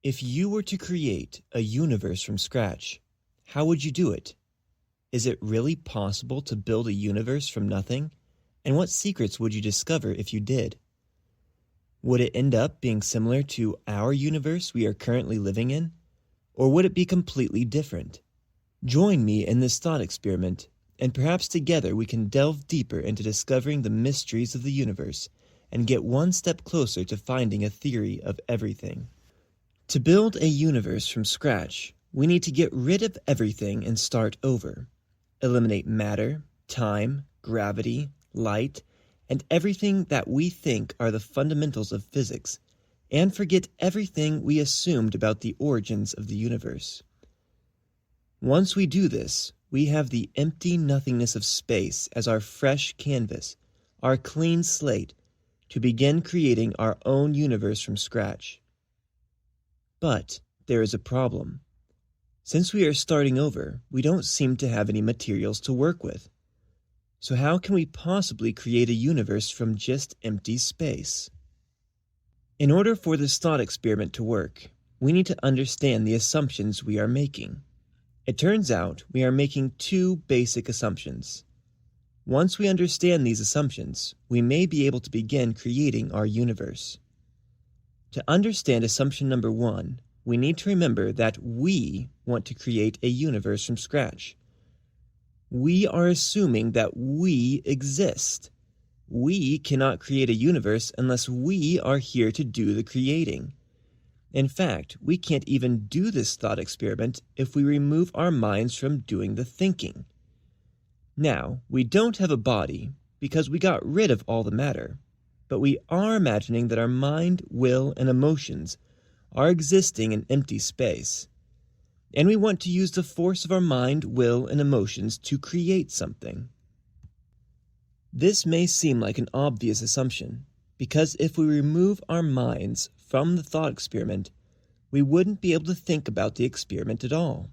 If you were to create a universe from scratch, how would you do it? Is it really possible to build a universe from nothing? And what secrets would you discover if you did? Would it end up being similar to our universe we are currently living in? Or would it be completely different? Join me in this thought experiment, and perhaps together we can delve deeper into discovering the mysteries of the universe and get one step closer to finding a theory of everything. To build a universe from scratch, we need to get rid of everything and start over. Eliminate matter, time, gravity, light, and everything that we think are the fundamentals of physics, and forget everything we assumed about the origins of the universe. Once we do this, we have the empty nothingness of space as our fresh canvas, our clean slate, to begin creating our own universe from scratch. But there is a problem. Since we are starting over, we don't seem to have any materials to work with. So how can we possibly create a universe from just empty space? In order for this thought experiment to work, we need to understand the assumptions we are making. It turns out we are making two basic assumptions. Once we understand these assumptions, we may be able to begin creating our universe. To understand assumption number one, we need to remember that we want to create a universe from scratch. We are assuming that we exist. We cannot create a universe unless we are here to do the creating. In fact, we can't even do this thought experiment if we remove our minds from doing the thinking. Now, we don't have a body because we got rid of all the matter, but we are imagining that our mind, will, and emotions are existing in empty space. And we want to use the force of our mind, will, and emotions to create something. This may seem like an obvious assumption, because if we remove our minds from the thought experiment, we wouldn't be able to think about the experiment at all.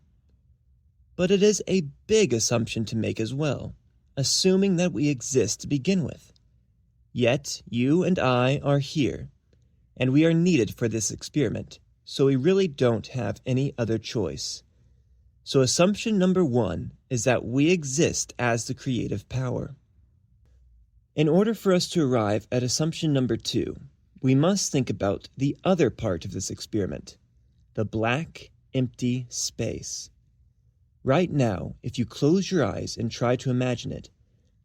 But it is a big assumption to make as well, assuming that we exist to begin with. Yet, you and I are here, and we are needed for this experiment, so we really don't have any other choice. So assumption number one is that we exist as the creative power. In order for us to arrive at assumption number two, we must think about the other part of this experiment, the black, empty space. Right now, if you close your eyes and try to imagine it,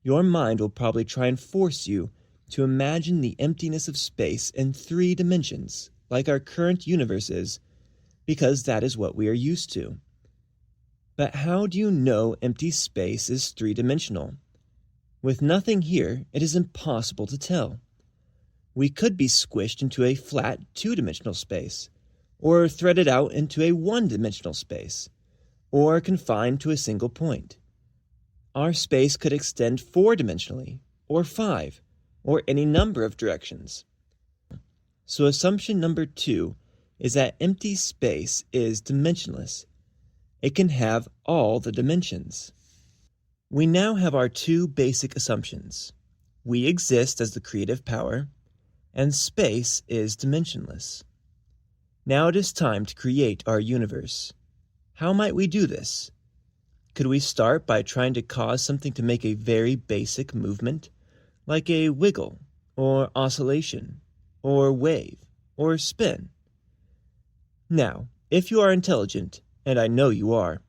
your mind will probably try and force you to imagine the emptiness of space in 3 dimensions, like our current universe is, because that is what we are used to. But how do you know empty space is 3-dimensional? With nothing here, it is impossible to tell. We could be squished into a flat 2-dimensional space, or threaded out into a 1-dimensional space, or confined to a single point. Our space could extend 4-dimensionally, or 5, or any number of directions. So assumption number 2 is that empty space is dimensionless. It can have all the dimensions. We now have our 2 basic assumptions. We exist as the creative power, and space is dimensionless. Now it is time to create our universe. How might we do this? Could we start by trying to cause something to make a very basic movement, like a wiggle, or oscillation, or wave, or spin? Now, if you are intelligent, and I know you are,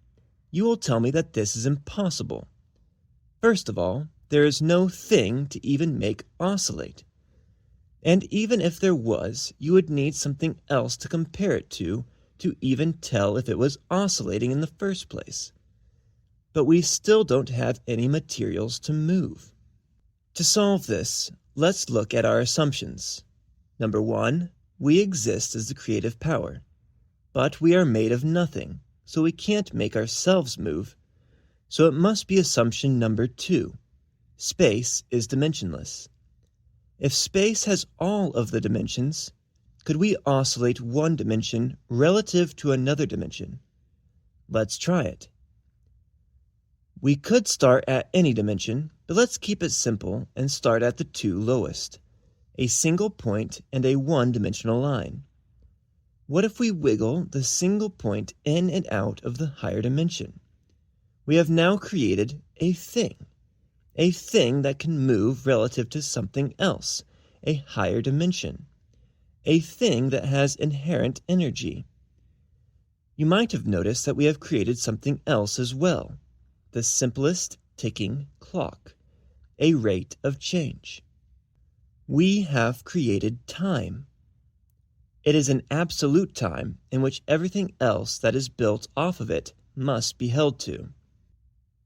you will tell me that this is impossible. First of all, there is no thing to even make oscillate. And even if there was, you would need something else to compare it to even tell if it was oscillating in the first place. But we still don't have any materials to move. To solve this, let's look at our assumptions. Number 1, we exist as the creative power. But we are made of nothing, so we can't make ourselves move. So it must be assumption number 2. Space is dimensionless. If space has all of the dimensions, could we oscillate one dimension relative to another dimension? Let's try it. We could start at any dimension, but let's keep it simple and start at the 2 lowest, a single point and a 1-dimensional line. What if we wiggle the single point in and out of the higher dimension? We have now created a thing that can move relative to something else, a higher dimension, a thing that has inherent energy. You might have noticed that we have created something else as well, the simplest ticking clock, a rate of change. We have created time. It is an absolute time in which everything else that is built off of it must be held to.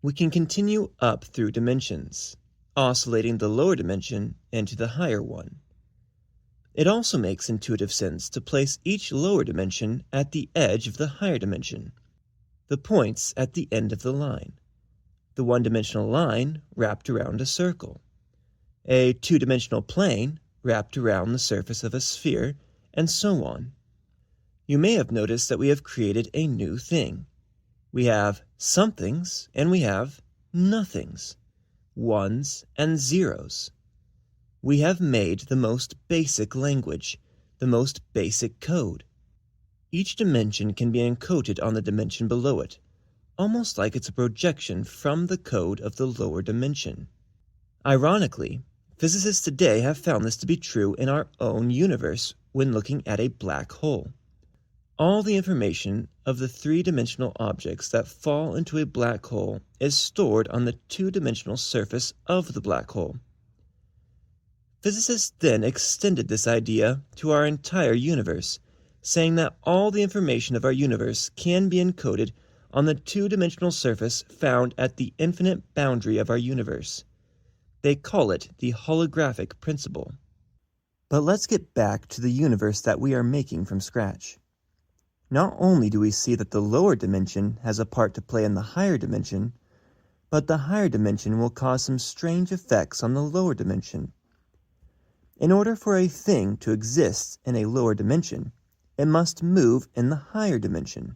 We can continue up through dimensions, oscillating the lower dimension into the higher one. It also makes intuitive sense to place each lower dimension at the edge of the higher dimension, the points at the end of the line, the one-dimensional line wrapped around a circle, a two-dimensional plane wrapped around the surface of a sphere, and so on. You may have noticed that we have created a new thing. We have somethings and we have nothings, ones and zeros. We have made the most basic language, the most basic code. Each dimension can be encoded on the dimension below it, almost like it's a projection from the code of the lower dimension. Ironically, physicists today have found this to be true in our own universe when looking at a black hole. All the information of the three-dimensional objects that fall into a black hole is stored on the two-dimensional surface of the black hole. Physicists then extended this idea to our entire universe, saying that all the information of our universe can be encoded on the two-dimensional surface found at the infinite boundary of our universe. They call it the holographic principle. But let's get back to the universe that we are making from scratch. Not only do we see that the lower dimension has a part to play in the higher dimension, but the higher dimension will cause some strange effects on the lower dimension. In order for a thing to exist in a lower dimension, it must move in the higher dimension.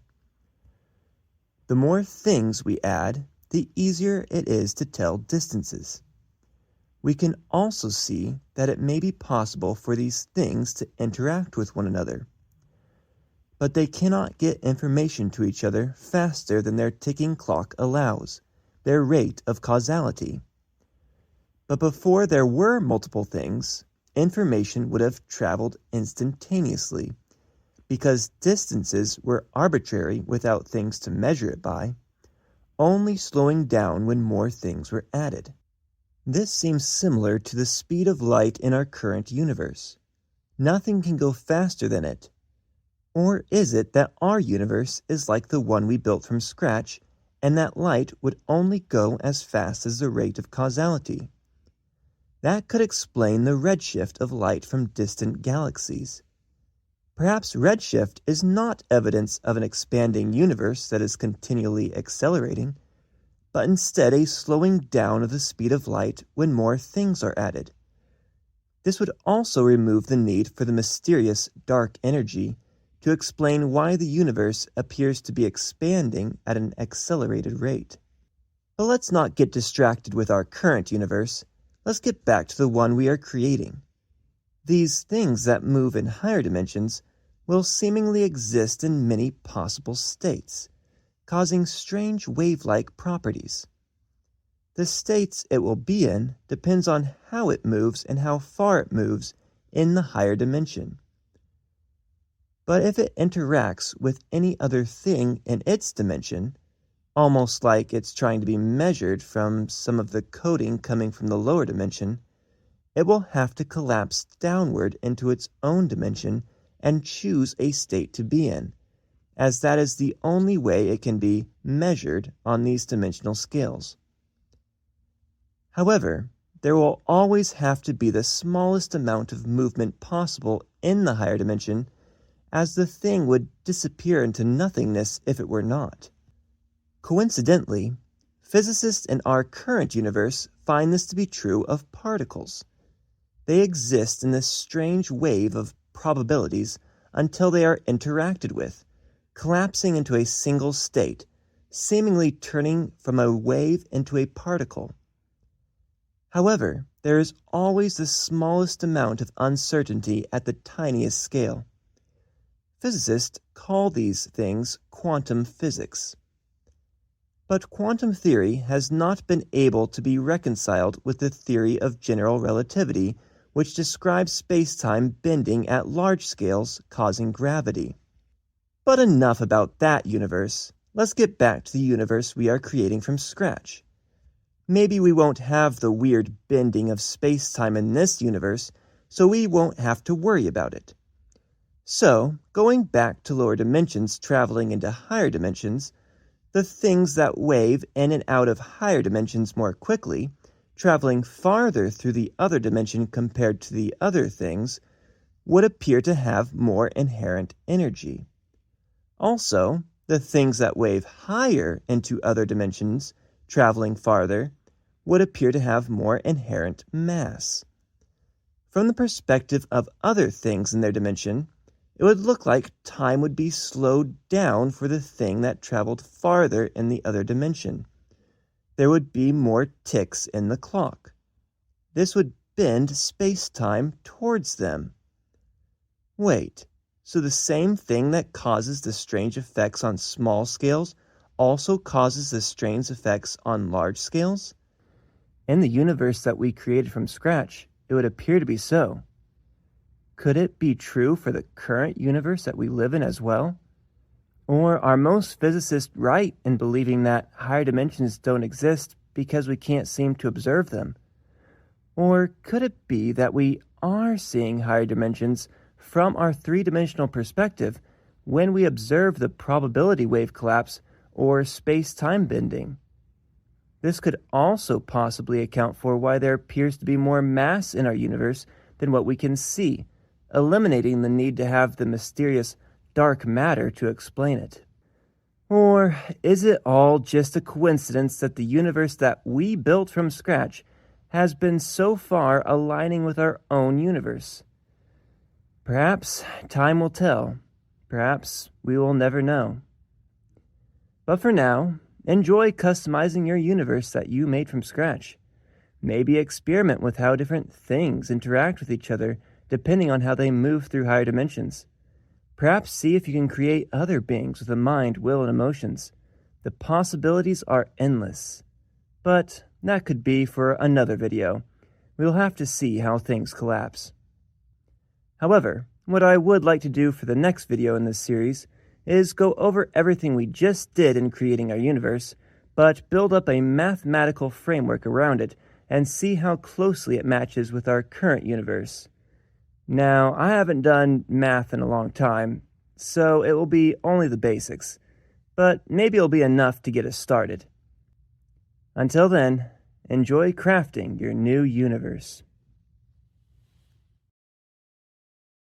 The more things we add, the easier it is to tell distances. We can also see that it may be possible for these things to interact with one another, but they cannot get information to each other faster than their ticking clock allows, their rate of causality. But before there were multiple things, information would have traveled instantaneously, because distances were arbitrary without things to measure it by, only slowing down when more things were added. This seems similar to the speed of light in our current universe. Nothing can go faster than it. Or is it that our universe is like the one we built from scratch, and that light would only go as fast as the rate of causality? That could explain the redshift of light from distant galaxies. Perhaps redshift is not evidence of an expanding universe that is continually accelerating, but instead a slowing down of the speed of light when more things are added. This would also remove the need for the mysterious dark energy to explain why the universe appears to be expanding at an accelerated rate. But let's not get distracted with our current universe. Let's get back to the one we are creating. These things that move in higher dimensions will seemingly exist in many possible states, causing strange wave-like properties. The states it will be in depends on how it moves and how far it moves in the higher dimension. But if it interacts with any other thing in its dimension, almost like it's trying to be measured from some of the coding coming from the lower dimension, it will have to collapse downward into its own dimension and choose a state to be in, as that is the only way it can be measured on these dimensional scales. However, there will always have to be the smallest amount of movement possible in the higher dimension, as the thing would disappear into nothingness if it were not. Coincidentally, physicists in our current universe find this to be true of particles. They exist in this strange wave of probabilities until they are interacted with, collapsing into a single state, seemingly turning from a wave into a particle. However, there is always the smallest amount of uncertainty at the tiniest scale. Physicists call these things quantum physics. But quantum theory has not been able to be reconciled with the theory of general relativity, which describes space-time bending at large scales, causing gravity. But enough about that universe. Let's get back to the universe we are creating from scratch. Maybe we won't have the weird bending of space-time in this universe, so we won't have to worry about it. So, going back to lower dimensions traveling into higher dimensions, the things that wave in and out of higher dimensions more quickly, traveling farther through the other dimension compared to the other things, would appear to have more inherent energy. Also, the things that wave higher into other dimensions, traveling farther, would appear to have more inherent mass. From the perspective of other things in their dimension, it would look like time would be slowed down for the thing that traveled farther in the other dimension. There would be more ticks in the clock. This would bend space-time towards them. Wait, so the same thing that causes the strange effects on small scales also causes the strange effects on large scales? In the universe that we created from scratch, it would appear to be so. Could it be true for the current universe that we live in as well? Or are most physicists right in believing that higher dimensions don't exist because we can't seem to observe them? Or could it be that we are seeing higher dimensions from our three-dimensional perspective when we observe the probability wave collapse or space-time bending? This could also possibly account for why there appears to be more mass in our universe than what we can see, eliminating the need to have the mysterious dark matter to explain it. Or is it all just a coincidence that the universe that we built from scratch has been so far aligning with our own universe? Perhaps time will tell. Perhaps we will never know. But for now, enjoy customizing your universe that you made from scratch. Maybe experiment with how different things interact with each other depending on how they move through higher dimensions. Perhaps see if you can create other beings with a mind, will, and emotions. The possibilities are endless. But that could be for another video. We'll have to see how things collapse. However, what I would like to do for the next video in this series is go over everything we just did in creating our universe, but build up a mathematical framework around it and see how closely it matches with our current universe. Now, I haven't done math in a long time, so it will be only the basics, but maybe it'll be enough to get us started. Until then, enjoy crafting your new universe.